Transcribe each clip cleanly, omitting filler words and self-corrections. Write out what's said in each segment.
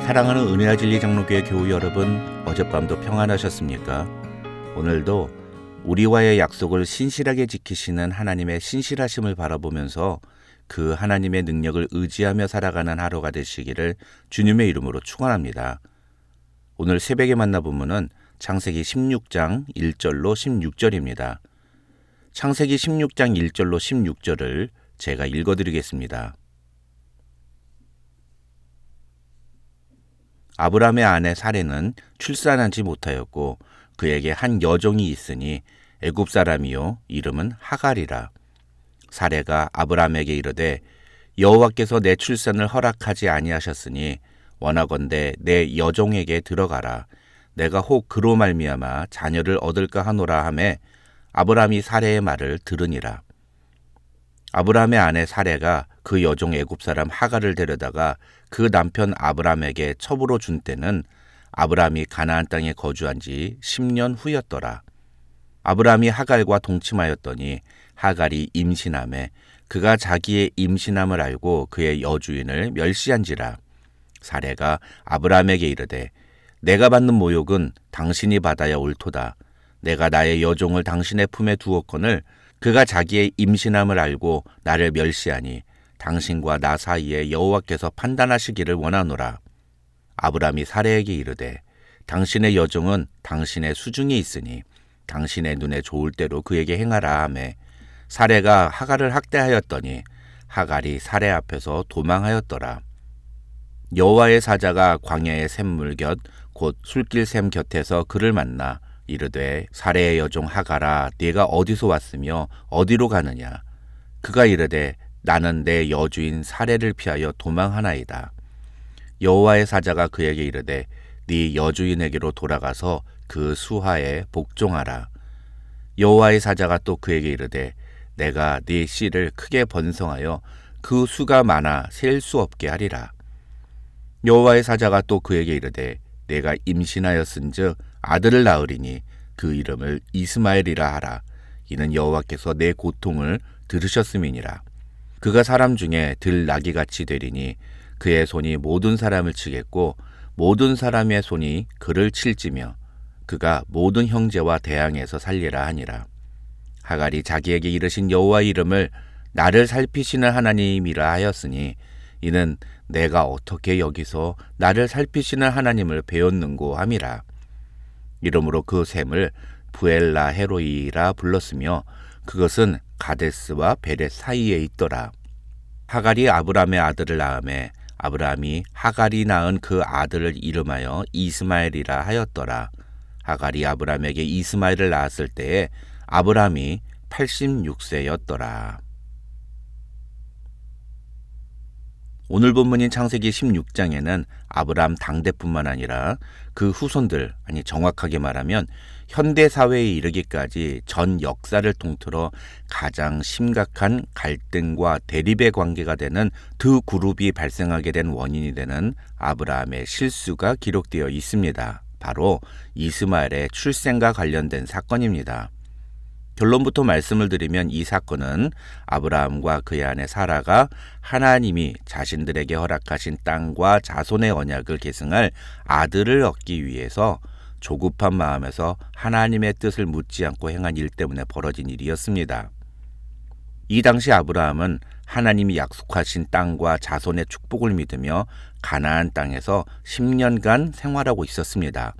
사랑하는 은혜와 진리 장로교회 교우 여러분, 어젯밤도 평안하셨습니까? 오늘도 우리와의 약속을 신실하게 지키시는 하나님의 신실하심을 바라보면서 그 하나님의 능력을 의지하며 살아가는 하루가 되시기를 주님의 이름으로 축원합니다. 오늘 새벽에 만나보면은 창세기 16장 1절로 16절입니다. 창세기 16장 1절로 16절을 제가 읽어드리겠습니다. 아브라함의 아내 사레는 출산하지 못하였고 그에게 한 여종이 있으니 애굽 사람이요 이름은 하갈이라. 사레가 아브라함에게 이르되 여호와께서 내 출산을 허락하지 아니하셨으니 원하건대 내 여종에게 들어가라. 내가 혹 그로 말미암아 자녀를 얻을까 하노라 하매 아브라함이 사레의 말을 들으니라. 아브라함의 아내 사레가 그 여종 애굽 사람 하갈을 데려다가 그 남편 아브라함에게 첩으로 준 때는 아브라함이 가나안 땅에 거주한 지 10년 후였더라. 아브라함이 하갈과 동침하였더니 하갈이 임신하매 그가 자기의 임신함을 알고 그의 여주인을 멸시한지라. 사레가 아브라함에게 이르되 내가 받는 모욕은 당신이 받아야 옳도다. 내가 나의 여종을 당신의 품에 두었거늘 그가 자기의 임신함을 알고 나를 멸시하니 당신과 나 사이에 여호와께서 판단하시기를 원하노라. 아브라함이 사레에게 이르되 당신의 여종은 당신의 수중에 있으니 당신의 눈에 좋을 대로 그에게 행하라 하매 사레가 하갈을 학대하였더니 하갈이 사레 앞에서 도망하였더라. 여호와의 사자가 광야의 샘물 곁 곧 술길 샘 곁에서 그를 만나 이르되 사레의 여종 하갈아 네가 어디서 왔으며 어디로 가느냐. 그가 이르되 나는 내 여주인 사레를 피하여 도망하나이다. 여호와의 사자가 그에게 이르되 네 여주인에게로 돌아가서 그 수하에 복종하라. 여호와의 사자가 또 그에게 이르되 내가 네 씨를 크게 번성하여 그 수가 많아 셀 수 없게 하리라. 여호와의 사자가 또 그에게 이르되 내가 임신하였은즉 아들을 낳으리니 그 이름을 이스마엘이라 하라. 이는 여호와께서 내 고통을 들으셨음이니라. 그가 사람 중에 들나귀같이 되리니 그의 손이 모든 사람을 치겠고 모든 사람의 손이 그를 칠지며 그가 모든 형제와 대항해서 살리라 하니라. 하갈이 자기에게 이르신 여호와의 이름을 나를 살피시는 하나님이라 하였으니 이는 내가 어떻게 여기서 나를 살피시는 하나님을 배웠는고 함이라. 이러므로 그 샘을 부엘라 헤로이라 불렀으며 그것은 가데스와 베렛 사이에 있더라. 하갈이 아브라함의 아들을 낳음에 아브라함이 하갈이 낳은 그 아들을 이름하여 이스마엘이라 하였더라. 하갈이 아브라함에게 이스마엘을 낳았을 때에 아브라함이 86세였더라. 오늘 본문인 창세기 16장에는 아브라함 당대뿐만 아니라 그 후손들, 정확하게 말하면 현대사회에 이르기까지 전 역사를 통틀어 가장 심각한 갈등과 대립의 관계가 되는 두 그룹이 발생하게 된 원인이 되는 아브라함의 실수가 기록되어 있습니다. 바로 이스마엘의 출생과 관련된 사건입니다. 결론부터 말씀을 드리면 이 사건은 아브라함과 그의 아내 사라가 하나님이 자신들에게 허락하신 땅과 자손의 언약을 계승할 아들을 얻기 위해서 조급한 마음에서 하나님의 뜻을 묻지 않고 행한 일 때문에 벌어진 일이었습니다. 이 당시 아브라함은 하나님이 약속하신 땅과 자손의 축복을 믿으며 가나안 땅에서 10년간 생활하고 있었습니다.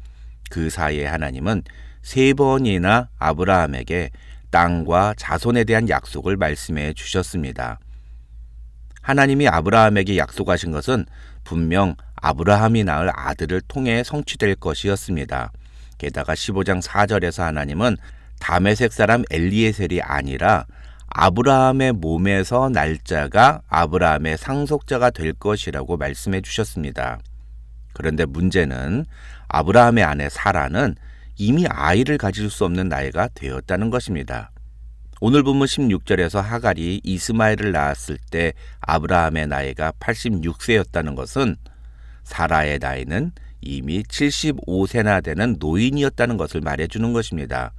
그 사이에 하나님은 3번이나 아브라함에게 땅과 자손에 대한 약속을 말씀해 주셨습니다. 하나님이 아브라함에게 약속하신 것은 분명 아브라함이 낳을 아들을 통해 성취될 것이었습니다. 게다가 15장 4절에서 하나님은 다메섹 사람 엘리에셀이 아니라 아브라함의 몸에서 날 자가 아브라함의 상속자가 될 것이라고 말씀해 주셨습니다. 그런데 문제는 아브라함의 아내 사라는 이미 아이를 가질 수 없는 나이가 되었다는 것입니다. 오늘 본문 16절에서 하갈이 이스마엘을 낳았을 때 아브라함의 나이가 86세였다는 것은 사라의 나이는 이미 75세나 되는 노인이었다는 것을 말해주는 것입니다.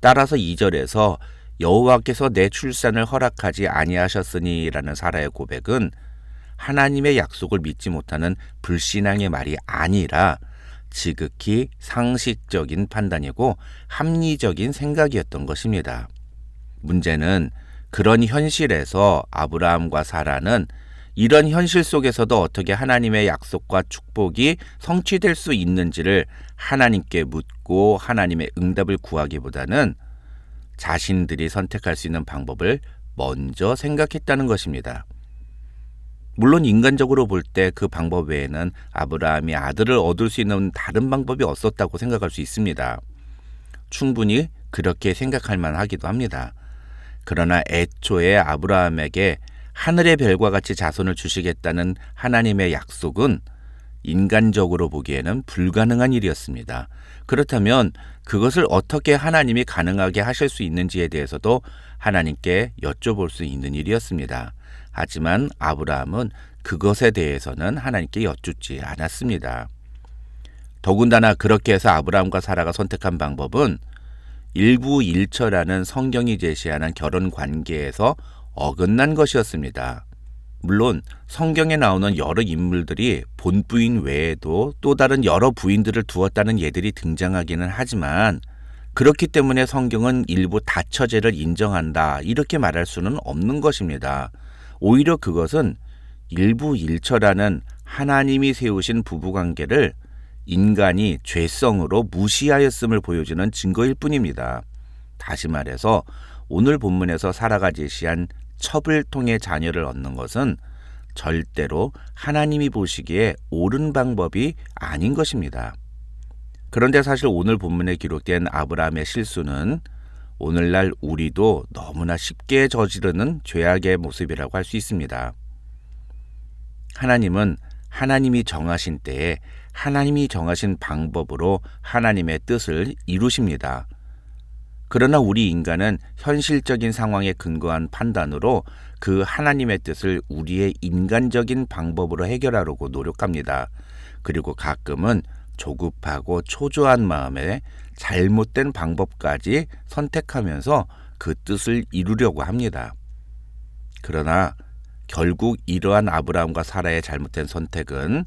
따라서 2절에서 여호와께서 내 출산을 허락하지 아니하셨으니 라는 사라의 고백은 하나님의 약속을 믿지 못하는 불신앙의 말이 아니라 지극히 상식적인 판단이고 합리적인 생각이었던 것입니다. 문제는 그런 현실에서 아브라함과 사라는 이런 현실 속에서도 어떻게 하나님의 약속과 축복이 성취될 수 있는지를 하나님께 묻고 하나님의 응답을 구하기보다는 자신들이 선택할 수 있는 방법을 먼저 생각했다는 것입니다. 물론 인간적으로 볼 때 그 방법 외에는 아브라함이 아들을 얻을 수 있는 다른 방법이 없었다고 생각할 수 있습니다. 충분히 그렇게 생각할 만하기도 합니다. 그러나 애초에 아브라함에게 하늘의 별과 같이 자손을 주시겠다는 하나님의 약속은 인간적으로 보기에는 불가능한 일이었습니다. 그렇다면 그것을 어떻게 하나님이 가능하게 하실 수 있는지에 대해서도 하나님께 여쭤볼 수 있는 일이었습니다. 하지만 아브라함은 그것에 대해서는 하나님께 여쭙지 않았습니다. 더군다나 그렇게 해서 아브라함과 사라가 선택한 방법은 일부일처라는 성경이 제시하는 결혼 관계에서 어긋난 것이었습니다. 물론 성경에 나오는 여러 인물들이 본부인 외에도 또 다른 여러 부인들을 두었다는 예들이 등장하기는 하지만 그렇기 때문에 성경은 일부 다처제를 인정한다 이렇게 말할 수는 없는 것입니다. 오히려 그것은 일부일처라는 하나님이 세우신 부부관계를 인간이 죄성으로 무시하였음을 보여주는 증거일 뿐입니다. 다시 말해서 오늘 본문에서 사라가 제시한 첩을 통해 자녀를 얻는 것은 절대로 하나님이 보시기에 옳은 방법이 아닌 것입니다. 그런데 사실 오늘 본문에 기록된 아브라함의 실수는 오늘날 우리도 너무나 쉽게 저지르는 죄악의 모습이라고 할 수 있습니다. 하나님은 하나님이 정하신 때에 하나님이 정하신 방법으로 하나님의 뜻을 이루십니다. 그러나 우리 인간은 현실적인 상황에 근거한 판단으로 그 하나님의 뜻을 우리의 인간적인 방법으로 해결하려고 노력합니다. 그리고 가끔은 조급하고 초조한 마음에 잘못된 방법까지 선택하면서 그 뜻을 이루려고 합니다. 그러나 결국 이러한 아브라함과 사라의 잘못된 선택은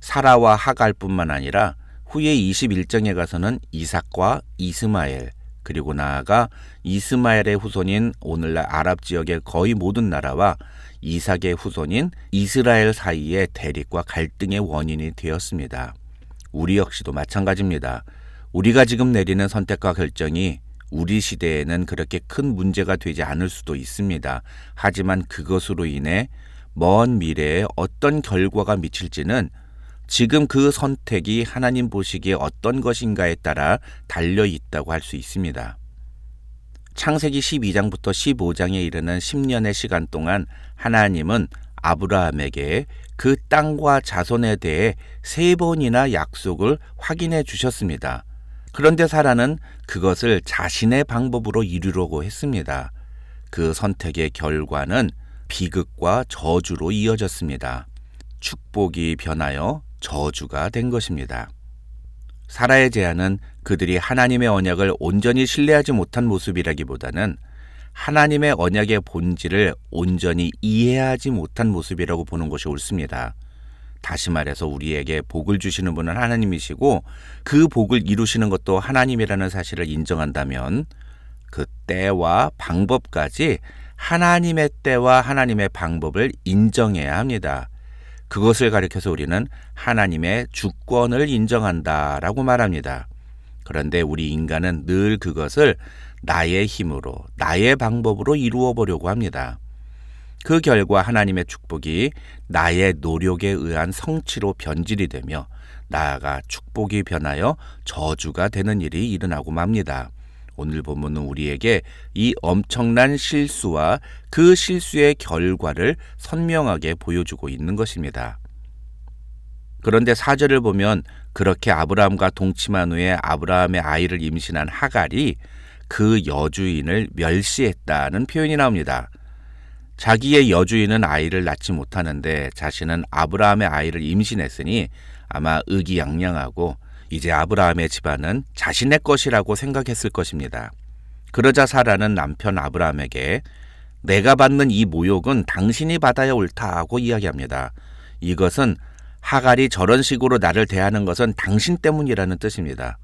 사라와 하갈뿐만 아니라 후에 21장에 가서는 이삭과 이스마엘 그리고 나아가 이스마엘의 후손인 오늘날 아랍 지역의 거의 모든 나라와 이삭의 후손인 이스라엘 사이의 대립과 갈등의 원인이 되었습니다. 우리 역시도 마찬가지입니다. 우리가 지금 내리는 선택과 결정이 우리 시대에는 그렇게 큰 문제가 되지 않을 수도 있습니다. 하지만 그것으로 인해 먼 미래에 어떤 결과가 미칠지는 지금 그 선택이 하나님 보시기에 어떤 것인가에 따라 달려 있다고 할 수 있습니다. 창세기 12장부터 15장에 이르는 10년의 시간 동안 하나님은 아브라함에게 그 땅과 자손에 대해 3번이나 약속을 확인해 주셨습니다. 그런데 사라는 그것을 자신의 방법으로 이루려고 했습니다. 그 선택의 결과는 비극과 저주로 이어졌습니다. 축복이 변하여 저주가 된 것입니다. 사라의 제안은 그들이 하나님의 언약을 온전히 신뢰하지 못한 모습이라기보다는 하나님의 언약의 본질을 온전히 이해하지 못한 모습이라고 보는 것이 옳습니다. 다시 말해서 우리에게 복을 주시는 분은 하나님이시고 그 복을 이루시는 것도 하나님이라는 사실을 인정한다면 그 때와 방법까지 하나님의 때와 하나님의 방법을 인정해야 합니다. 그것을 가리켜서 우리는 하나님의 주권을 인정한다라고 말합니다. 그런데 우리 인간은 늘 그것을 나의 힘으로, 나의 방법으로 이루어 보려고 합니다. 그 결과 하나님의 축복이 나의 노력에 의한 성취로 변질이 되며 나아가 축복이 변하여 저주가 되는 일이 일어나고 맙니다. 오늘 본문은 우리에게 이 엄청난 실수와 그 실수의 결과를 선명하게 보여주고 있는 것입니다. 그런데 4절을 보면 그렇게 아브라함과 동침한 후에 아브라함의 아이를 임신한 하갈이 그 여주인을 멸시했다는 표현이 나옵니다. 자기의 여주인은 아이를 낳지 못하는데 자신은 아브라함의 아이를 임신했으니 아마 의기양양하고 이제 아브라함의 집안은 자신의 것이라고 생각했을 것입니다. 그러자 사라는 남편 아브라함에게 내가 받는 이 모욕은 당신이 받아야 옳다고 이야기합니다. 이것은 하갈이 저런 식으로 나를 대하는 것은 당신 때문이라는 뜻입니다.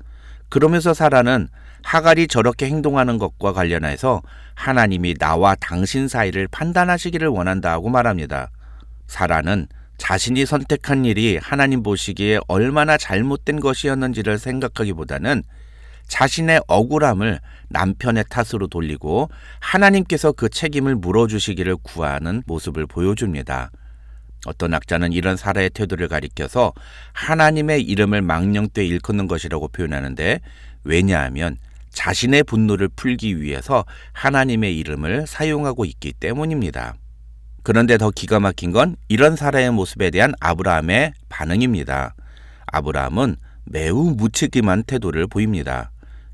그러면서 사라는 하갈이 저렇게 행동하는 것과 관련해서 하나님이 나와 당신 사이를 판단하시기를 원한다고 말합니다. 사라는 자신이 선택한 일이 하나님 보시기에 얼마나 잘못된 것이었는지를 생각하기보다는 자신의 억울함을 남편의 탓으로 돌리고 하나님께서 그 책임을 물어주시기를 구하는 모습을 보여줍니다. 어떤 학자는 이런 사라의 태도를 가리켜서 하나님의 이름을 망령되이 일컫는 것이라고 표현하는데, 왜냐하면 자신의 분노를 풀기 위해서 하나님의 이름을 사용하고 있기 때문입니다. 그런데 더 기가 막힌 건 이런 사라의 모습에 대한 아브라함의 반응입니다. 아브라함은 매우 무책임한 태도를 보입니다.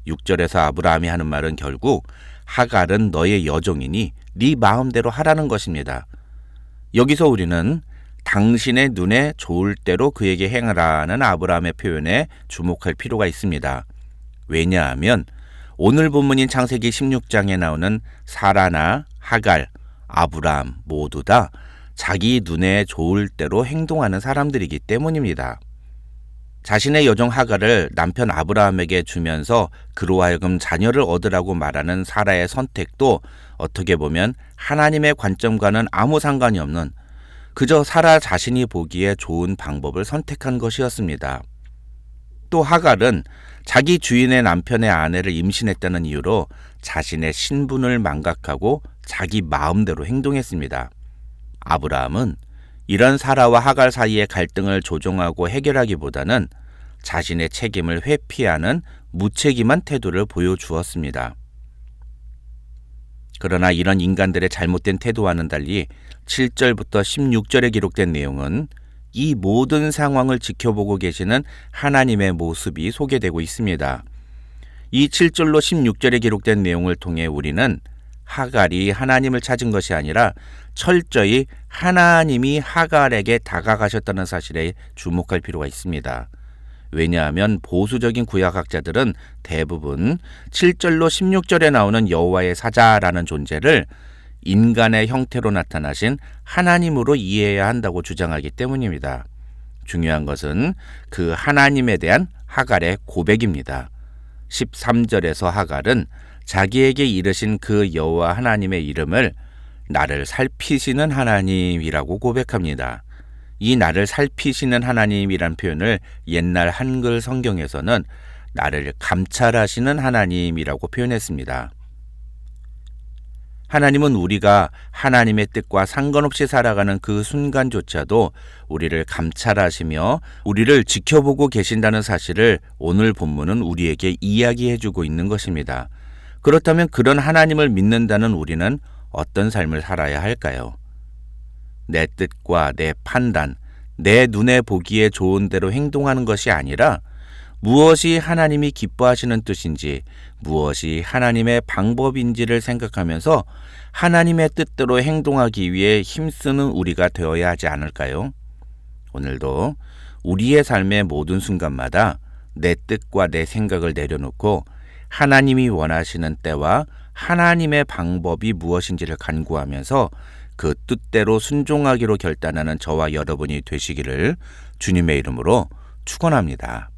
6절에서 아브라함이 하는 말은 결국 하갈은 너의 여종이니 네 마음대로 하라는 것입니다. 여기서 우리는 당신의 눈에 좋을 대로 그에게 행하라는 아브라함의 표현에 주목할 필요가 있습니다. 왜냐하면 오늘 본문인 창세기 16장에 나오는 사라나 하갈, 아브라함 모두 다 자기 눈에 좋을 대로 행동하는 사람들이기 때문입니다. 자신의 여종 하갈을 남편 아브라함에게 주면서 그로 하여금 자녀를 얻으라고 말하는 사라의 선택도 어떻게 보면 하나님의 관점과는 아무 상관이 없는 그저 사라 자신이 보기에 좋은 방법을 선택한 것이었습니다. 또 하갈은 자기 주인의 남편의 아내를 임신했다는 이유로 자신의 신분을 망각하고 자기 마음대로 행동했습니다. 아브라함은 이런 사라와 하갈 사이의 갈등을 조정하고 해결하기보다는 자신의 책임을 회피하는 무책임한 태도를 보여주었습니다. 그러나 이런 인간들의 잘못된 태도와는 달리 7절부터 16절에 기록된 내용은 이 모든 상황을 지켜보고 계시는 하나님의 모습이 소개되고 있습니다. 이 7절로 16절에 기록된 내용을 통해 우리는 하갈이 하나님을 찾은 것이 아니라 철저히 하나님이 하갈에게 다가가셨다는 사실에 주목할 필요가 있습니다. 왜냐하면 보수적인 구약학자들은 대부분 7절로 16절에 나오는 여호와의 사자라는 존재를 인간의 형태로 나타나신 하나님으로 이해해야 한다고 주장하기 때문입니다. 중요한 것은 그 하나님에 대한 하갈의 고백입니다. 13절에서 하갈은 자기에게 이르신 그 여호와 하나님의 이름을 나를 살피시는 하나님이라고 고백합니다. 이 나를 살피시는 하나님이란 표현을 옛날 한글 성경에서는 나를 감찰하시는 하나님이라고 표현했습니다. 하나님은 우리가 하나님의 뜻과 상관없이 살아가는 그 순간조차도 우리를 감찰하시며 우리를 지켜보고 계신다는 사실을 오늘 본문은 우리에게 이야기해주고 있는 것입니다. 그렇다면 그런 하나님을 믿는다는 우리는 어떤 삶을 살아야 할까요? 내 뜻과 내 판단, 내 눈에 보기에 좋은 대로 행동하는 것이 아니라 무엇이 하나님이 기뻐하시는 뜻인지, 무엇이 하나님의 방법인지를 생각하면서 하나님의 뜻대로 행동하기 위해 힘쓰는 우리가 되어야 하지 않을까요? 오늘도 우리의 삶의 모든 순간마다 내 뜻과 내 생각을 내려놓고 하나님이 원하시는 때와 하나님의 방법이 무엇인지를 간구하면서 그 뜻대로 순종하기로 결단하는 저와 여러분이 되시기를 주님의 이름으로 축원합니다.